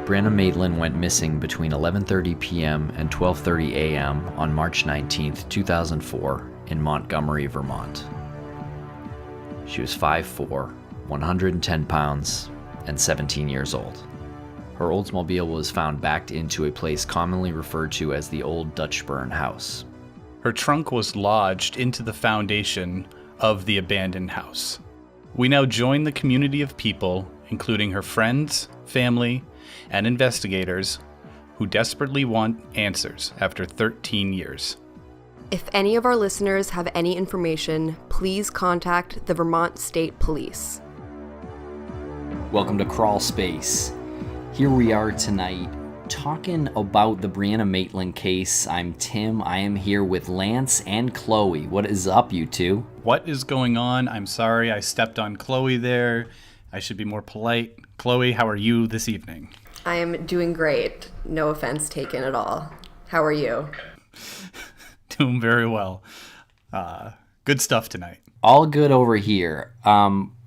Brianna Maitland went missing between 11:30 p.m. and 12:30 a.m. on March 19, 2004, in Montgomery, Vermont. She was 5'4", 110 pounds, and 17 years old. Her Oldsmobile was found backed into a place commonly referred to as the Old Dutchburn House. Her trunk was lodged into the foundation of the abandoned house. We now join the community of people, including her friends, family, and investigators, who desperately want answers after 13 years. If any of our listeners have any information, please contact the Vermont State Police. Welcome to Crawlspace. Here we are tonight talking about the Brianna Maitland case. I'm Tim. I am here with Lance and Chloe. What is up, you two? What is going on? I'm sorry I stepped on Chloe there. I should be more polite. Chloe, how are you this evening? I am doing great. No offense taken at all. How are you? Doing very well. Good stuff tonight. All good over here.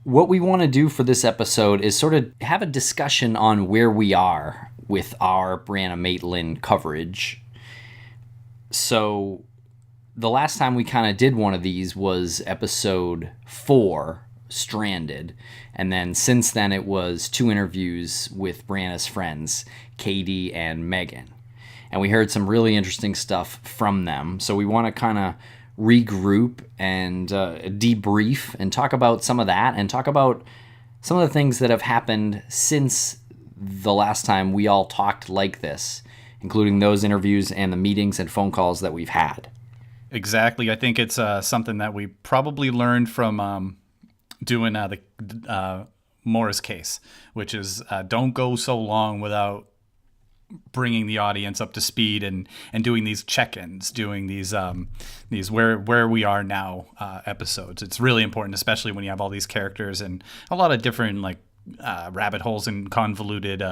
What we want to do for this episode is sort of have a discussion on where we are with our Brianna Maitland coverage. So the last time we kind of did one of these was episode 4, Stranded. And then since then it was 2 interviews with Brianna's friends, Katie and Megan. And we heard some really interesting stuff from them. So we want to kind of regroup and debrief and talk about some of that and talk about some of the things that have happened since the last time we all talked like this, including those interviews and the meetings and phone calls that we've had. Exactly. I think it's something that we probably learned from doing the Maura's case, which is don't go so long without bringing the audience up to speed and doing these check-ins, doing these where we are now episodes. It's really important, especially when you have all these characters and a lot of different rabbit holes and convoluted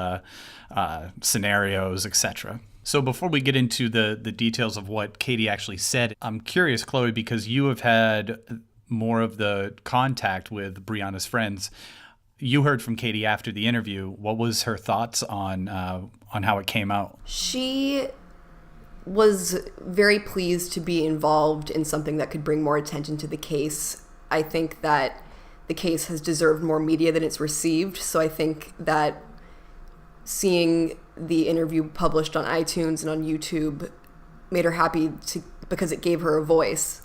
scenarios, etc. So before we get into the details of what Katie actually said, I'm curious, Chloe, because you have had more of the contact with Brianna's friends. You heard from Katie after the interview. What was her thoughts on how it came out? She was very pleased to be involved in something that could bring more attention to the case. I think that the case has deserved more media than it's received, so I think that seeing the interview published on iTunes and on YouTube made her happy because it gave her a voice.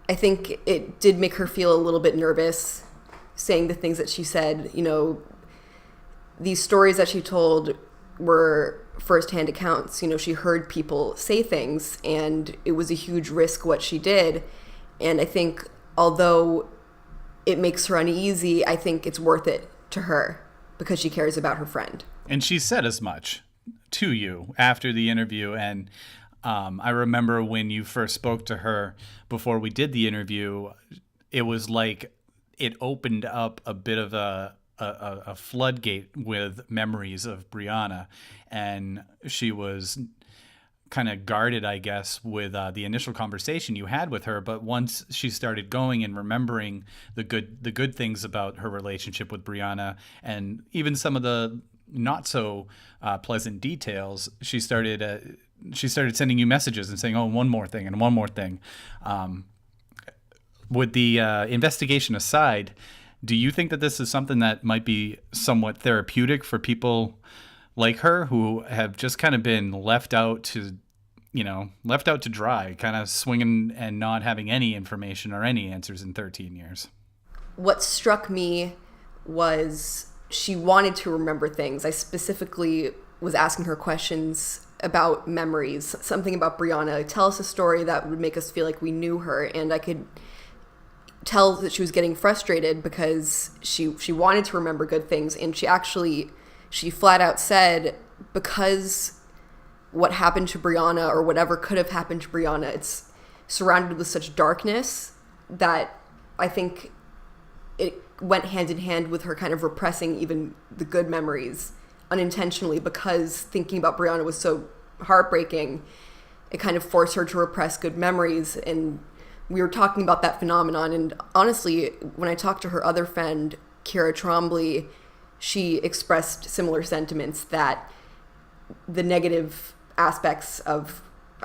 I think it did make her feel a little bit nervous saying the things that she said. You know, these stories that she told were firsthand accounts. You know, she heard people say things, and it was a huge risk what she did. And I think although it makes her uneasy, I think it's worth it to her because she cares about her friend. And she said as much to you after the interview. And I remember when you first spoke to her before we did the interview, it was like it opened up a bit of a floodgate with memories of Brianna, and she was kind of guarded, I guess, with the initial conversation you had with her. But once she started going and remembering the good things about her relationship with Brianna, and even some of the not so pleasant details, she started sending you messages and saying, "Oh, one more thing and one more thing." With the investigation aside, do you think that this is something that might be somewhat therapeutic for people like her who have just kind of been left out to dry, kind of swinging and not having any information or any answers in 13 years? What struck me was she wanted to remember things. I specifically was asking her questions about memories, something about Brianna. Tell us a story that would make us feel like we knew her, and I could tell that she was getting frustrated because she wanted to remember good things, and she flat out said, because what happened to Brianna or whatever could have happened to Brianna, it's surrounded with such darkness that I think it went hand in hand with her kind of repressing even the good memories unintentionally, because thinking about Brianna was so heartbreaking. It kind of forced her to repress good memories, and we were talking about that phenomenon. And honestly, when I talked to her other friend, Kira Trombley, she expressed similar sentiments that the negative aspects of,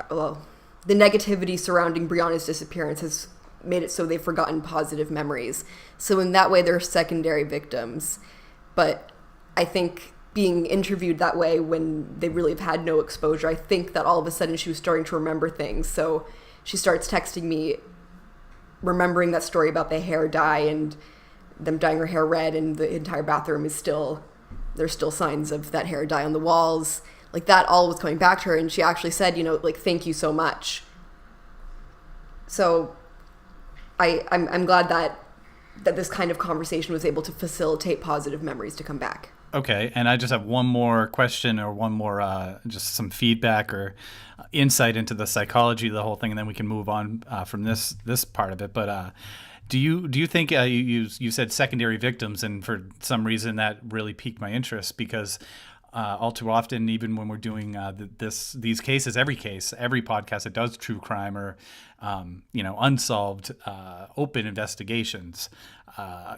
well, the negativity surrounding Brianna's disappearance has made it so they've forgotten positive memories. So in that way, they're secondary victims. But I think being interviewed that way when they really have had no exposure, I think that all of a sudden she was starting to remember things. So she starts texting me, remembering that story about the hair dye and them dyeing her hair red, and the entire bathroom is still, there's still signs of that hair dye on the walls. Like, that all was coming back to her, and she actually said, you know, like, thank you so much. So I'm glad that this kind of conversation was able to facilitate positive memories to come back. Okay, and I just have one more question, or one more just some feedback or insight into the psychology of the whole thing, and then we can move on from this part of it. But do you think you said secondary victims, and for some reason that really piqued my interest, because all too often, even when we're doing these cases, every podcast that does true crime or unsolved open investigations,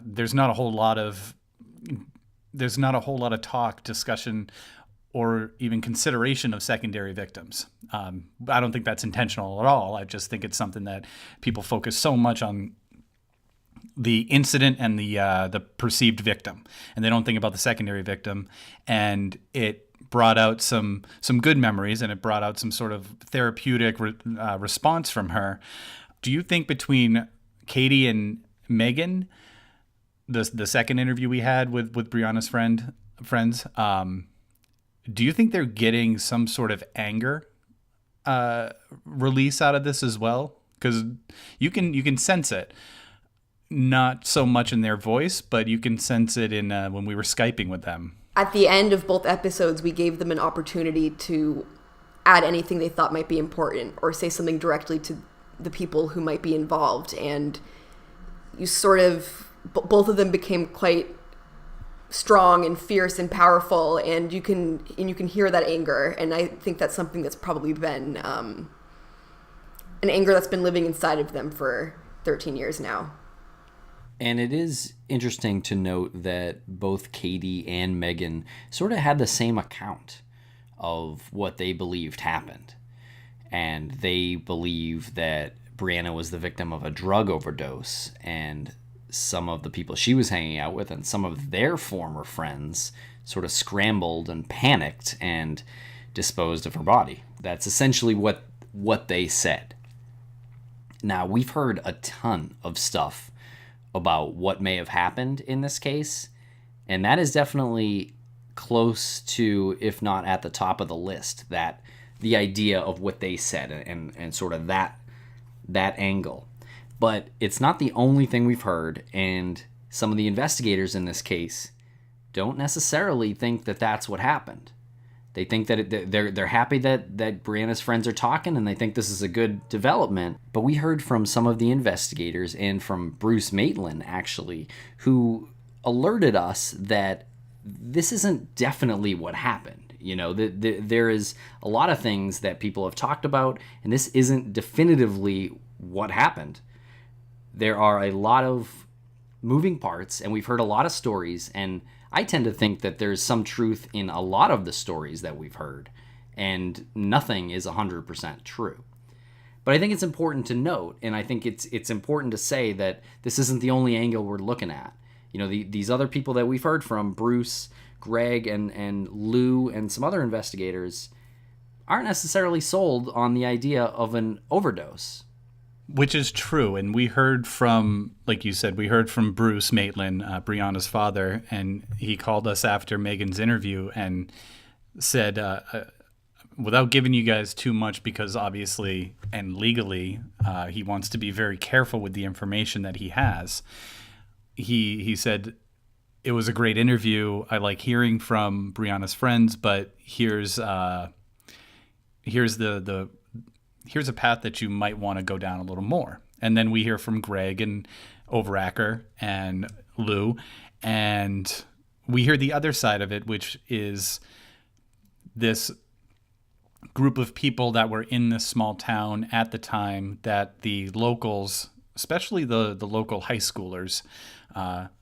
there's not a whole lot of talk, discussion, or even consideration of secondary victims. I don't think that's intentional at all. I just think it's something that people focus so much on the incident and the perceived victim, and they don't think about the secondary victim. And it brought out some good memories, and it brought out some sort of therapeutic response from her. Do you think between Katie and Megan, the second interview we had with Brianna's friends, do you think they're getting some sort of anger release out of this as well? Because you can sense it. Not so much in their voice, but you can sense it in when we were Skyping with them. At the end of both episodes, we gave them an opportunity to add anything they thought might be important, or say something directly to the people who might be involved. And you sort of, both of them became quite strong and fierce and powerful, and you can hear that anger. And I think that's something that's probably been an anger that's been living inside of them for 13 years now. And it is interesting to note that both Katie and Megan sort of had the same account of what they believed happened. And they believe that Brianna was the victim of a drug overdose, and some of the people she was hanging out with and some of their former friends sort of scrambled and panicked and disposed of her body. That's essentially what they said. Now, we've heard a ton of stuff about what may have happened in this case, and that is definitely close to, if not at the top of the list, that the idea of what they said and sort of that angle. But it's not the only thing we've heard, and some of the investigators in this case don't necessarily think that that's what happened. They think that they're happy that Brianna's friends are talking, and they think this is a good development. But we heard from some of the investigators, and from Bruce Maitland, actually, who alerted us that this isn't definitely what happened. You know, there is a lot of things that people have talked about, and this isn't definitively what happened. There are a lot of moving parts, and we've heard a lot of stories, and I tend to think that there's some truth in a lot of the stories that we've heard, and nothing is 100% true. But I think it's important to note, and I think it's important to say that this isn't the only angle we're looking at. You know, these other people that we've heard from, Bruce, Greg, and Lou, and some other investigators, aren't necessarily sold on the idea of an overdose. Which is true. And we heard from, like you said, we heard from Bruce Maitland, Brianna's father, and he called us after Megan's interview and said, without giving you guys too much, because obviously and legally he wants to be very careful with the information that he has, he said, it was a great interview. I like hearing from Brianna's friends, but here's a path that you might want to go down a little more. And then we hear from Greg and Overacker and Lou, and we hear the other side of it, which is this group of people that were in this small town at the time that the locals, especially the local high schoolers,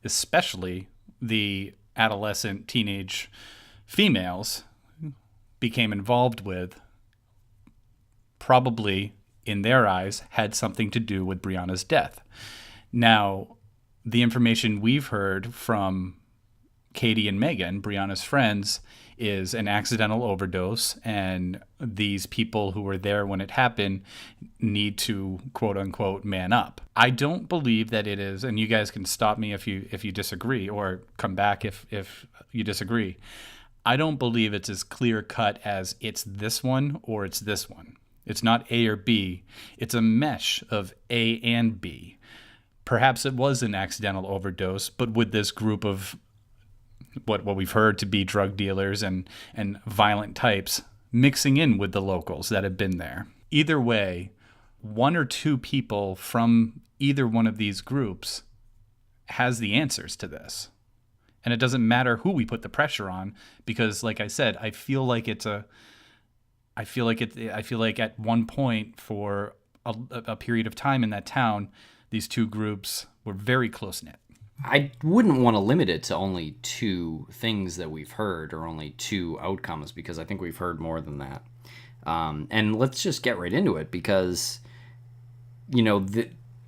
especially the adolescent, teenage females became involved with probably, in their eyes, had something to do with Brianna's death. Now, the information we've heard from Katie and Megan, Brianna's friends, is an accidental overdose, and these people who were there when it happened need to, quote unquote, man up. I don't believe that it is, and you guys can stop me if you disagree, or come back if you disagree. I don't believe it's as clear cut as it's this one or it's this one. It's not A or B. It's a mesh of A and B. Perhaps it was an accidental overdose, but with this group of what we've heard to be drug dealers and violent types mixing in with the locals that have been there. Either way, one or two people from either one of these groups has the answers to this. And it doesn't matter who we put the pressure on, because like I said, I feel like at one point for a period of time in that town, these two groups were very close-knit. I wouldn't want to limit it to only two things that we've heard or only two outcomes, because I think we've heard more than that. And let's just get right into it, because, you know,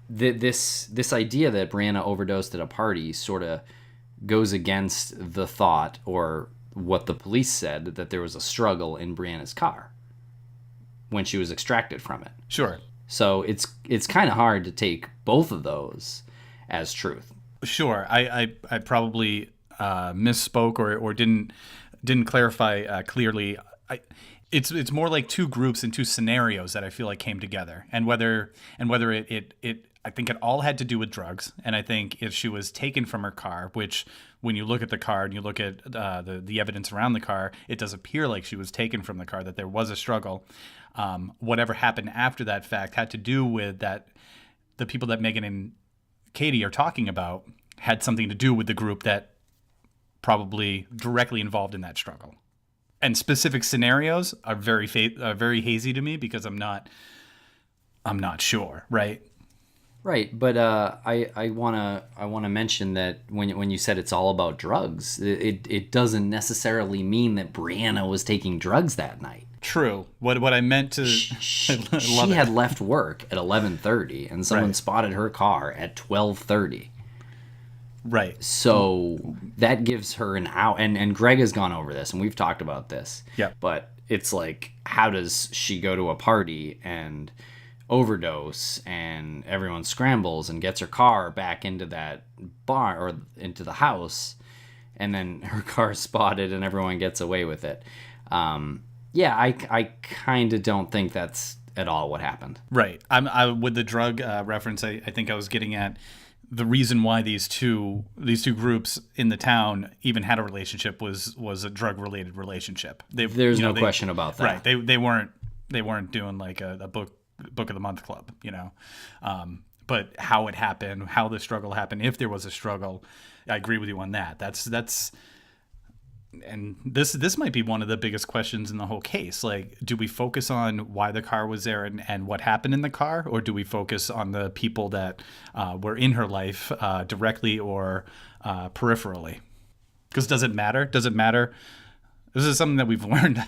this idea that Brianna overdosed at a party sort of goes against the thought, or what the police said, that there was a struggle in Brianna's car when she was extracted from it. Sure. So it's kind of hard to take both of those as truth. Sure, I probably misspoke or didn't clarify clearly. It's more like two groups and two scenarios that I feel like came together, and whether it I think it all had to do with drugs. And I think if she was taken from her car, which when you look at the car and you look at the evidence around the car, it does appear like she was taken from the car, that there was a struggle. Whatever happened after that fact had to do with that the people that Megan and Katie are talking about had something to do with the group that probably directly involved in that struggle. And specific scenarios are very hazy to me, because I'm not sure, right? Right, but I wanna mention that when you said it's all about drugs, it doesn't necessarily mean that Brianna was taking drugs that night. True. What I meant to she had left work at 11:30, and someone spotted her car at 12:30. Right. So that gives her an hour, and Greg has gone over this, and we've talked about this. Yeah. But it's like, how does she go to a party and overdose, and everyone scrambles and gets her car back into that bar or into the house, and then her car's spotted and everyone gets away with it? Yeah, I kind of don't think that's at all what happened. Right. I with the drug reference, I think I was getting at the reason why these two groups in the town even had a relationship was a drug related relationship. There's no question about that. Right. They weren't doing like a book of the month club, you know. But how it happened, how the struggle happened, if there was a struggle, I agree with you on that. That's and this might be one of the biggest questions in the whole case. Like, do we focus on why the car was there and what happened in the car, or do we focus on the people that were in her life directly or peripherally? Because does it matter? Does it matter? This is something that we've learned.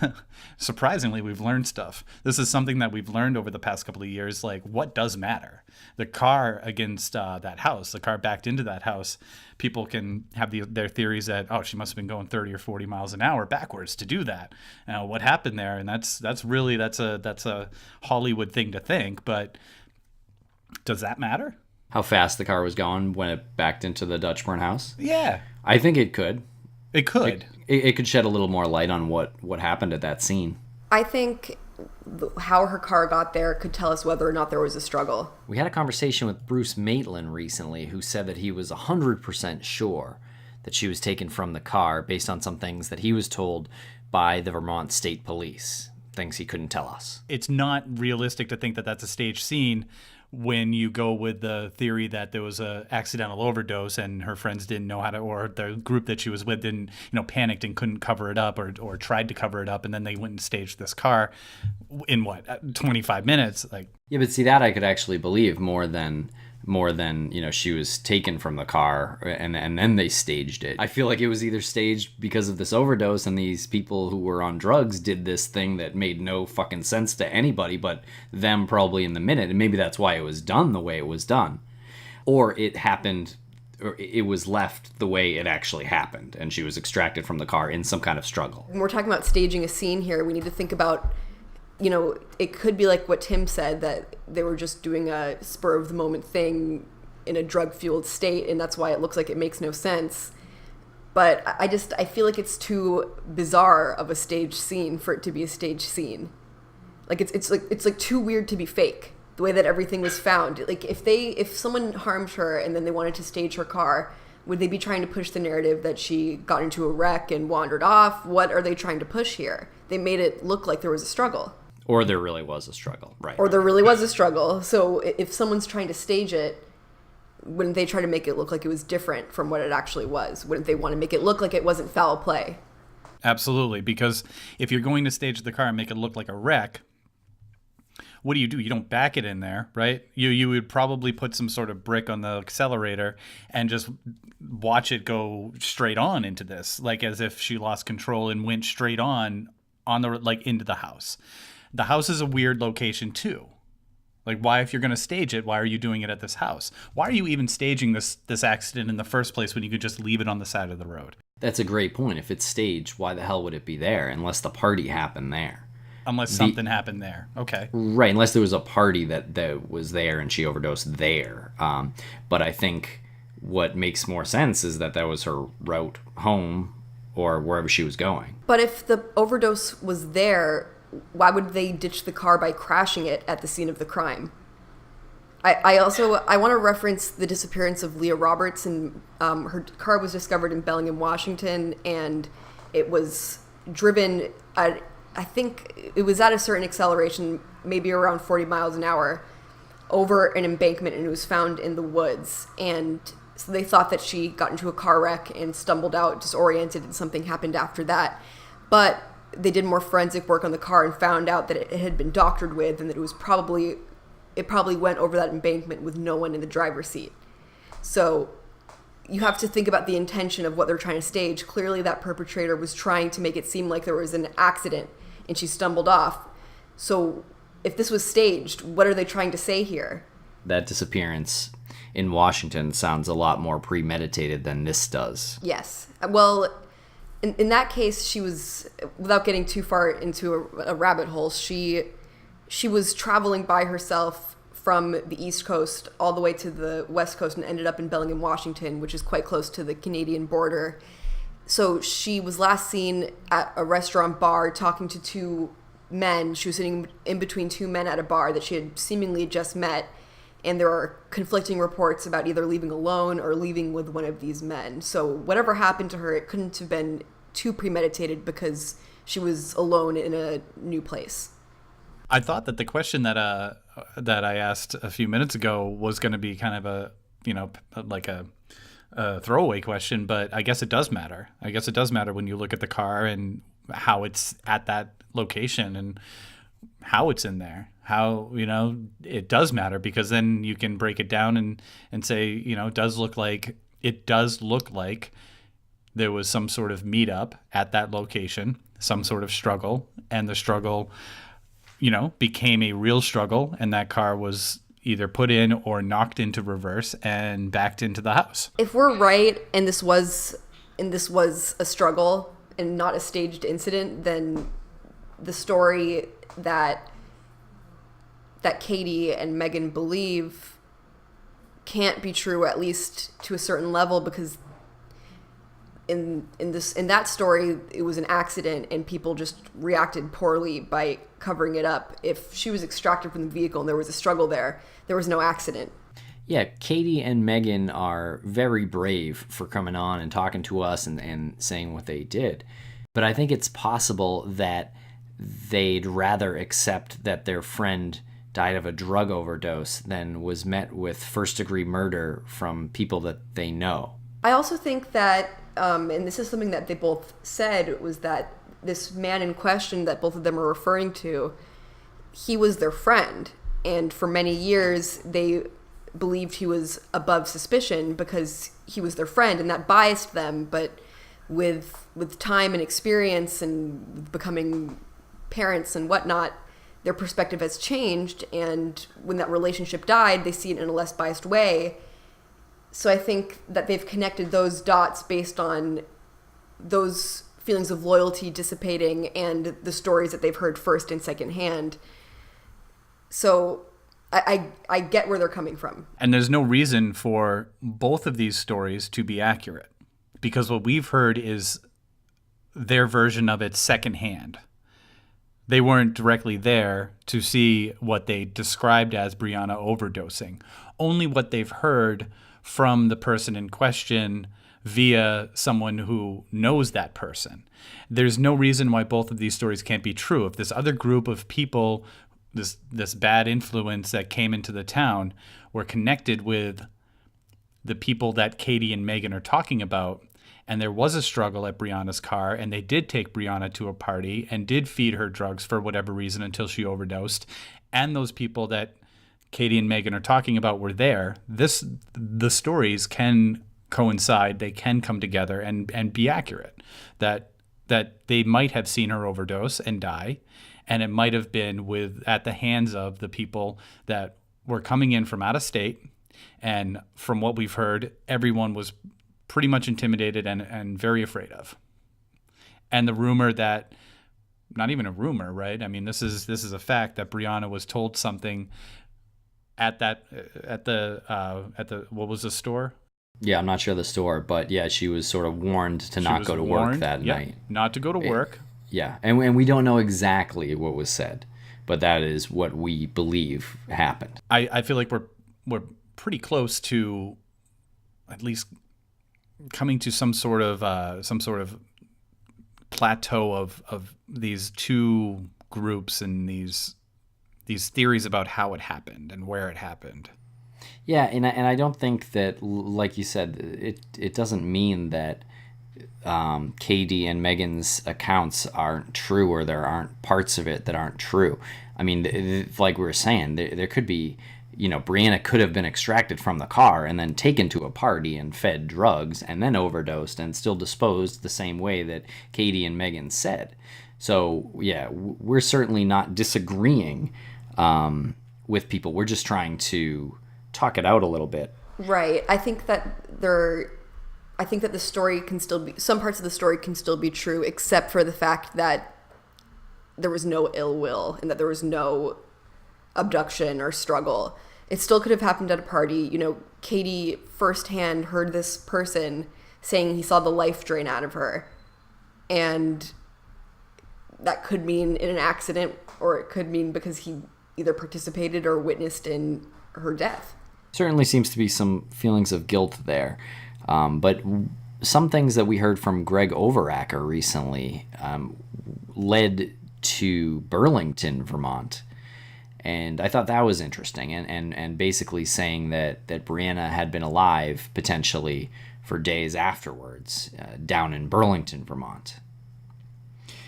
Surprisingly, we've learned stuff. This is something that we've learned over the past couple of years. Like, what does matter? The car against that house, the car backed into that house, people can have their theories that, oh, she must have been going 30 or 40 miles an hour backwards to do that. What happened there? And that's a Hollywood thing to think. But does that matter? How fast the car was going when it backed into the Dutchburn house? Yeah. I think it could. It could. It could shed a little more light on what happened at that scene. I think how her car got there could tell us whether or not there was a struggle. We had a conversation with Bruce Maitland recently, who said that he was 100% sure that she was taken from the car based on some things that he was told by the Vermont State Police, things he couldn't tell us. It's not realistic to think that that's a staged scene when you go with the theory that there was a accidental overdose and her friends didn't know how to, or the group that she was with didn't, panicked and couldn't cover it up or tried to cover it up, and then they went and staged this car in 25 minutes. Like, yeah, but see, that I could actually believe more than more than, she was taken from the car and then they staged it. I feel like it was either staged because of this overdose and these people who were on drugs did this thing that made no fucking sense to anybody but them probably in the minute, and maybe that's why it was done the way it was done. Or it happened, or it was left the way it actually happened and she was extracted from the car in some kind of struggle. When we're talking about staging a scene here, we need to think about, it could be like what Tim said, that they were just doing a spur of the moment thing in a drug-fueled state, and that's why it looks like it makes no sense. But I feel like it's too bizarre of a staged scene for it to be a staged scene. Like it's like too weird to be fake. The way that everything was found. Like if someone harmed her and then they wanted to stage her car, would they be trying to push the narrative that she got into a wreck and wandered off? What are they trying to push here? They made it look like there was a struggle. Or there really was a struggle, right? Or there really was a struggle. So if someone's trying to stage it, wouldn't they try to make it look like it was different from what it actually was? Wouldn't they want to make it look like it wasn't foul play? Absolutely, because if you're going to stage the car and make it look like a wreck, what do? You don't back it in there, right? You would probably put some sort of brick on the accelerator and just watch it go straight on into this, like as if she lost control and went straight on the into the house. The house is a weird location too. Like, why, if you're going to stage it, why are you doing it at this house? Why are you even staging this accident in the first place when you could just leave it on the side of the road? That's a great point. If it's staged, why the hell would it be there unless the party happened there? Unless something happened there. Okay. Right, unless there was a party that was there and she overdosed there. But I think what makes more sense is that was her route home or wherever she was going. But if the overdose was there, why would they ditch the car by crashing it at the scene of the crime? I want to reference the disappearance of Leah Roberts, and her car was discovered in Bellingham, Washington, and it was driven at, I think it was at a certain acceleration, maybe around 40 miles an hour, over an embankment, and it was found in the woods. And so they thought that she got into a car wreck and stumbled out, disoriented, and something happened after that. But they did more forensic work on the car and found out that it had been doctored with, and that it probably went over that embankment with no one in the driver's seat. So you have to think about the intention of what they're trying to stage. Clearly that perpetrator was trying to make it seem like there was an accident and she stumbled off. So if this was staged, what are they trying to say here? That disappearance in Washington sounds a lot more premeditated than this does. Yes. Well, in that case, she was, without getting too far into a rabbit hole, she was traveling by herself from the East Coast all the way to the West Coast and ended up in Bellingham, Washington, which is quite close to the Canadian border. So she was last seen at a restaurant bar talking to two men. She was sitting in between two men at a bar that she had seemingly just met. And there are conflicting reports about either leaving alone or leaving with one of these men. So whatever happened to her, it couldn't have been too premeditated because she was alone in a new place. I thought that the question that I asked a few minutes ago was going to be kind of a throwaway question, but I guess it does matter. I guess it does matter when you look at the car and how it's at that location and how it's in there. How, it does matter, because then you can break it down and say, it does look like there was some sort of meetup at that location, some sort of struggle, and the struggle, became a real struggle, and that car was either put in or knocked into reverse and backed into the house. If we're right and this was a struggle and not a staged incident, then the story that Katie and Megan believe can't be true, at least to a certain level, because in that story it was an accident and people just reacted poorly by covering it up. If she was extracted from the vehicle and there was a struggle there was no accident. Yeah, Katie and Megan are very brave for coming on and talking to us and saying what they did. But I think it's possible that they'd rather accept that their friend died of a drug overdose than was met with first-degree murder from people that they know. I also think that, and this is something that they both said, was that this man in question that both of them are referring to, he was their friend. And for many years, they believed he was above suspicion because he was their friend, and that biased them. But with time and experience and becoming parents and whatnot, their perspective has changed, and when that relationship died, they see it in a less biased way. So I think that they've connected those dots based on those feelings of loyalty dissipating and the stories that they've heard first and second hand. So I get where they're coming from. And there's no reason for both of these stories to be accurate, because what we've heard is their version of it secondhand. They weren't directly there to see what they described as Brianna overdosing. Only what they've heard from the person in question via someone who knows that person. There's no reason why both of these stories can't be true. If this other group of people, this bad influence that came into the town, were connected with the people that Katie and Megan are talking about, and there was a struggle at Brianna's car, and they did take Brianna to a party and did feed her drugs for whatever reason until she overdosed, and those people that Katie and Megan are talking about were there, the stories can coincide, they can come together and be accurate. That they might have seen her overdose and die, and it might have been at the hands of the people that were coming in from out of state, and from what we've heard, everyone was pretty much intimidated and very afraid of. And the rumor that, not even a rumor, right? I mean, this is a fact that Brianna was told something at the what was the store? Yeah, I'm not sure the store, but yeah, she was sort of warned to not go to work that night. Not to go to work. Yeah, and we don't know exactly what was said, but that is what we believe happened. I feel like we're pretty close to at least coming to some sort of plateau of these two groups and these theories about how it happened and where it happened. Yeah, and I don't think that, like you said, it doesn't mean that Katie and Megan's accounts aren't true, or there aren't parts of it that aren't true. I mean, like we were saying, there could be, Brianna could have been extracted from the car and then taken to a party and fed drugs and then overdosed and still disposed the same way that Katie and Megan said. So, yeah, we're certainly not disagreeing with people. We're just trying to talk it out a little bit. Right. I think that the story can still be, some parts of the story can still be true, except for the fact that there was no ill will and that there was no abduction or struggle. It still could have happened at a party. Katie firsthand heard this person saying he saw the life drain out of her. And that could mean in an accident, or it could mean because he either participated or witnessed in her death. Certainly seems to be some feelings of guilt there. But some things that we heard from Greg Overacker recently led to Burlington, Vermont. And I thought that was interesting, and basically saying that Brianna had been alive potentially for days afterwards down in Burlington, Vermont.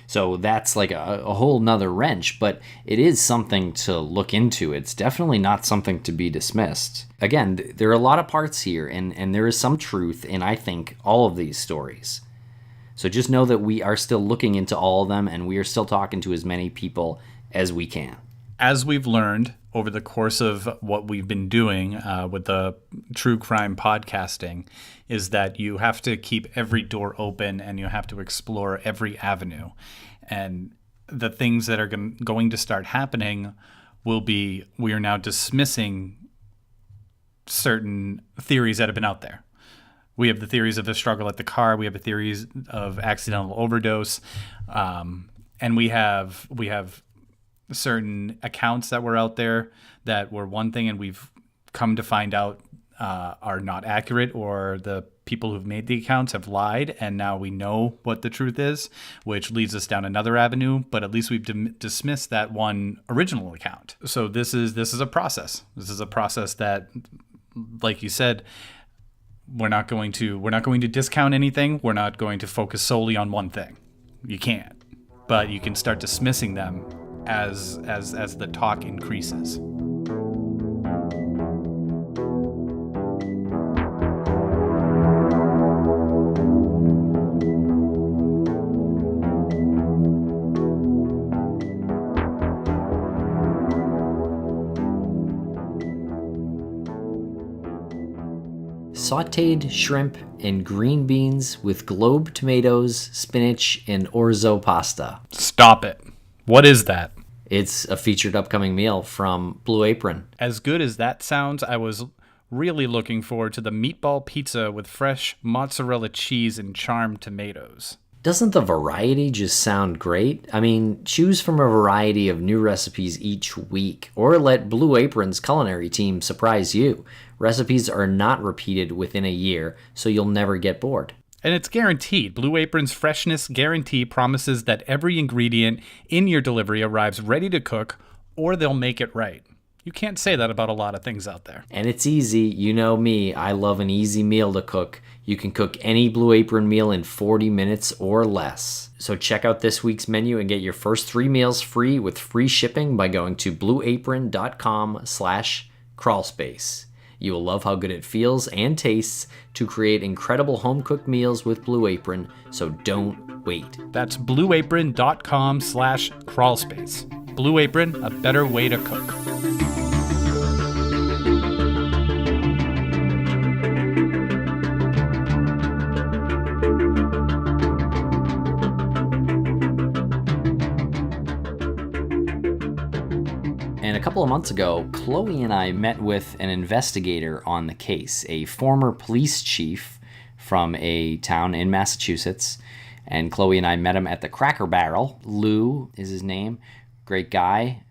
So that's like a whole nother wrench, but it is something to look into. It's definitely not something to be dismissed. Again, there are a lot of parts here, and there is some truth in, I think, all of these stories. So just know that we are still looking into all of them, and we are still talking to as many people as we can. As we've learned over the course of what we've been doing with the true crime podcasting, is that you have to keep every door open and you have to explore every avenue. And the things that are going to start happening will be, we are now dismissing certain theories that have been out there. We have the theories of the struggle at the car. We have the theories of accidental overdose. And we have certain accounts that were out there that were one thing, and we've come to find out are not accurate, or the people who've made the accounts have lied, and now we know what the truth is, which leads us down another avenue. But at least we've dismissed that one original account. So this is a process. This is a process that, like you said, we're not going to discount anything. We're not going to focus solely on one thing. You can't, but you can start dismissing them as the talk increases. sautéed shrimp and green beans with globe tomatoes, spinach, and orzo pasta. Stop it. What is that? It's a featured upcoming meal from Blue Apron. As good as that sounds, I was really looking forward to the meatball pizza with fresh mozzarella cheese and charmed tomatoes. Doesn't the variety just sound great? I mean, choose from a variety of new recipes each week, or let Blue Apron's culinary team surprise you. Recipes are not repeated within a year, so you'll never get bored. And it's guaranteed. Blue Apron's freshness guarantee promises that every ingredient in your delivery arrives ready to cook, or they'll make it right. You can't say that about a lot of things out there. And it's easy. You know me. I love an easy meal to cook. You can cook any Blue Apron meal in 40 minutes or less. So check out this week's menu and get your first 3 meals free with free shipping by going to blueapron.com/crawlspace. You will love how good it feels and tastes to create incredible home-cooked meals with Blue Apron, so don't wait. That's blueapron.com/crawlspace. Blue Apron, a better way to cook. And a couple of months ago, Chloe and I met with an investigator on the case, a former police chief from a town in Massachusetts. And Chloe and I met him at the Cracker Barrel. Lou is his name. Great guy.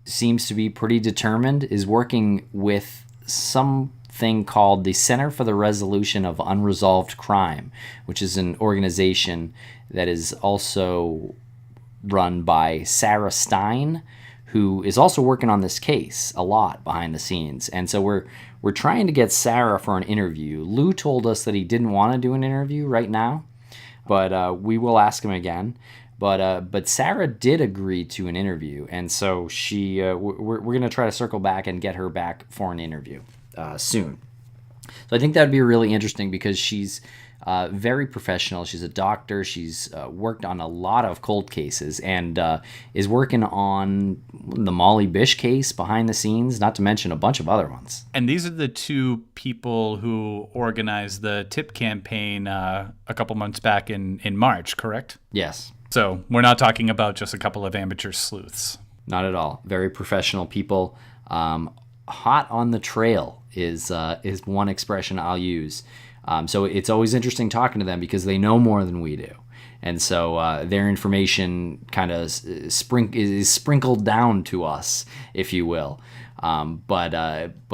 Seems to be pretty determined. Is working with something called the Center for the Resolution of Unresolved Crime, which is an organization that is also run by Sarah Stein, who is also working on this case a lot behind the scenes. And so we're trying to get Sarah for an interview. Lou told us that he didn't want to do an interview right now, but we will ask him again. But Sarah did agree to an interview, and so we're going to try to circle back and get her back for an interview soon. So I think that would be really interesting because she's very professional. She's a doctor. She's worked on a lot of cold cases and is working on the Molly Bish case behind the scenes, not to mention a bunch of other ones. And these are the 2 people who organized the tip campaign a couple months back in March, correct? Yes. So we're not talking about just a couple of amateur sleuths. Not at all. Very professional people. Hot on the trail is one expression I'll use. So it's always interesting talking to them because they know more than we do. And so their information kind of is sprinkled down to us, if you will. But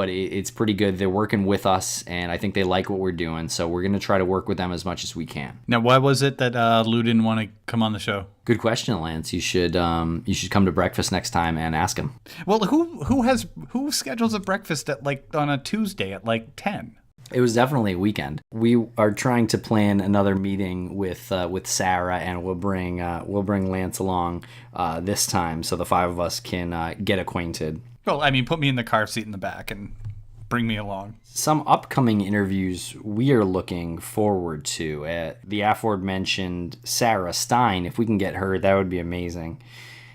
it's pretty good. They're working with us, and I think they like what we're doing. So we're going to try to work with them as much as we can. Now, why was it that Lou didn't want to come on the show? Good question, Lance. You should come to breakfast next time and ask him. Well, who schedules a breakfast at on a Tuesday at 10? It was definitely a weekend. We are trying to plan another meeting with Sarah, and we'll bring Lance along this time so the 5 of us can get acquainted. Well, I mean, put me in the car seat in the back and bring me along. Some upcoming interviews we are looking forward to. The aforementioned Sarah Stein, if we can get her, that would be amazing.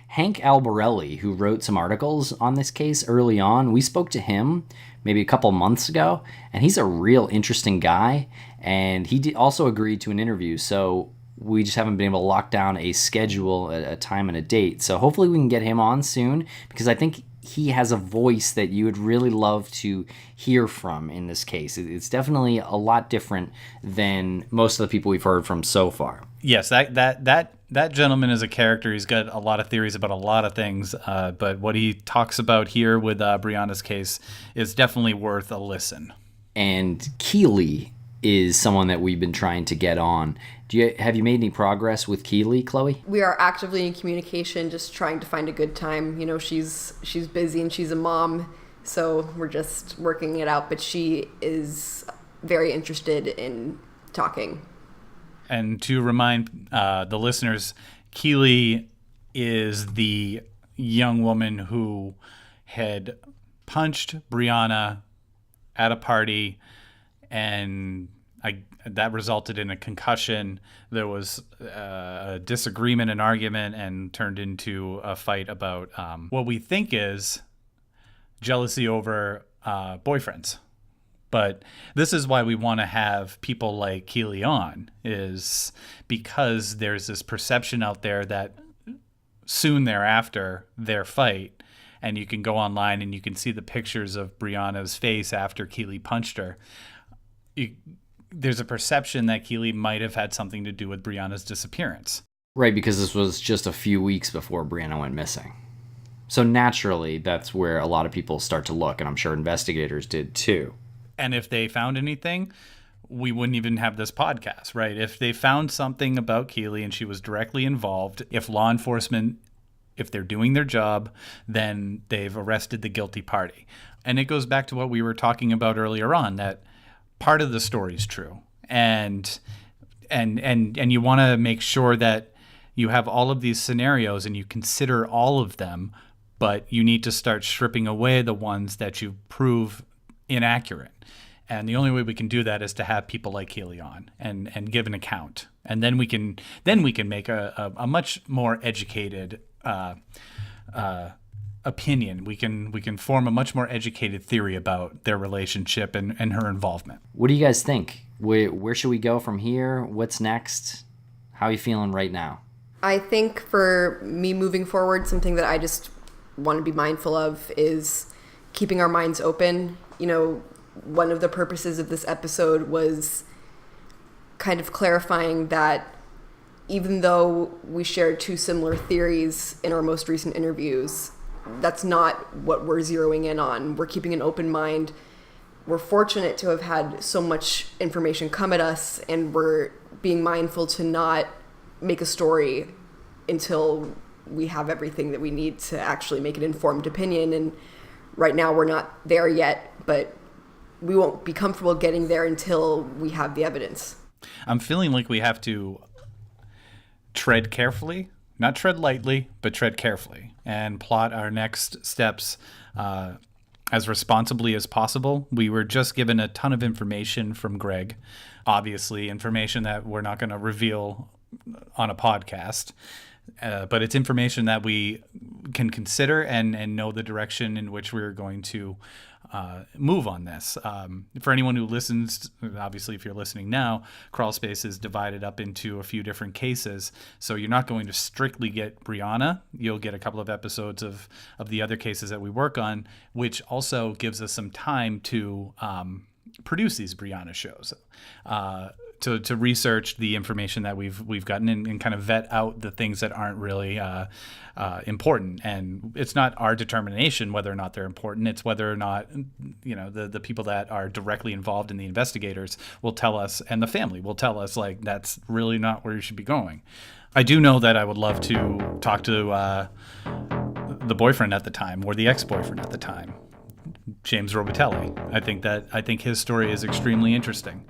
Hank Albarelli, who wrote some articles on this case early on, we spoke to him maybe a couple months ago, and he's a real interesting guy, and he also agreed to an interview, so we just haven't been able to lock down a schedule, a time and a date. So hopefully we can get him on soon, because I think he has a voice that you would really love to hear from in this case. It's definitely a lot different than most of the people we've heard from so far. Yes, that gentleman is a character. He's got a lot of theories about a lot of things, but what he talks about here with Brianna's case is definitely worth a listen. And Keeley is someone that we've been trying to get on. Have you made any progress with Keeley, Chloe? We are actively in communication, just trying to find a good time. You know, she's busy and she's a mom, so we're just working it out. But she is very interested in talking. And to remind the listeners, Keeley is the young woman who had punched Brianna at a party, and that resulted in a concussion. There was a disagreement, an argument, and turned into a fight about what we think is jealousy over boyfriends. But this is why we want to have people like Keely on, is because there's this perception out there that soon thereafter their fight, and you can go online and you can see the pictures of Brianna's face after Keely punched her. There's a perception that Keely might have had something to do with Brianna's disappearance. Right, because this was just a few weeks before Brianna went missing. So naturally, that's where a lot of people start to look, and I'm sure investigators did too. And if they found anything, we wouldn't even have this podcast, right? If they found something about Keely and she was directly involved, if law enforcement, if they're doing their job, then they've arrested the guilty party. And it goes back to what we were talking about earlier on, that part of the story is true. And you want to make sure that you have all of these scenarios and you consider all of them, but you need to start stripping away the ones that you prove inaccurate. And the only way we can do that is to have people like Keely on and give an account. And then we can make a much more educated opinion. We can form a much more educated theory about their relationship and her involvement. What do you guys think? Where should we go from here? What's next? How are you feeling right now? I think for me moving forward, something that I just want to be mindful of is keeping our minds open. You know, one of the purposes of this episode was kind of clarifying that even though we shared two similar theories in our most recent interviews, that's not what we're zeroing in on. We're keeping an open mind. We're fortunate to have had so much information come at us, and we're being mindful to not make a story until we have everything that we need to actually make an informed opinion. And right now we're not there yet, but we won't be comfortable getting there until we have the evidence. I'm feeling like we have to tread carefully, not tread lightly, but tread carefully, and plot our next steps as responsibly as possible. We were just given a ton of information from Greg, obviously information that we're not going to reveal on a podcast, but it's information that we can consider and know the direction in which we're going to move on this. For anyone who listens, obviously if you're listening now, Crawlspace is divided up into a few different cases. So you're not going to strictly get Brianna. You'll get a couple of episodes of the other cases that we work on, which also gives us some time to produce these Brianna shows. To research the information that we've gotten and kind of vet out the things that aren't really important. And it's not our determination whether or not they're important. It's whether or not, you know, the people that are directly involved in the investigators will tell us, and the family will tell us, like, that's really not where you should be going. I do know that I would love to talk to the boyfriend at the time, or the ex-boyfriend at the time, James Robitelli. I think his story is extremely interesting.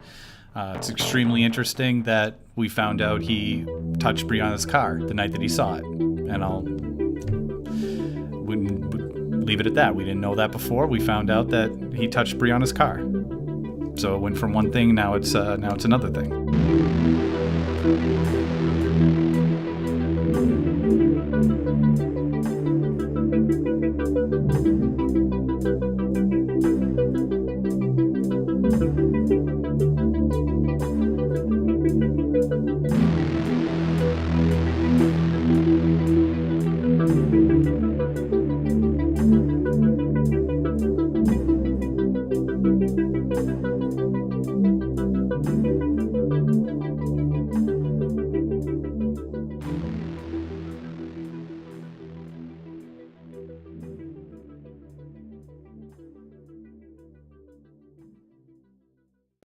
It's extremely interesting that we found out he touched Brianna's car the night that he saw it. And I'll leave it at that. We didn't know that before. We found out that he touched Brianna's car. So it went from one thing, now it's another thing.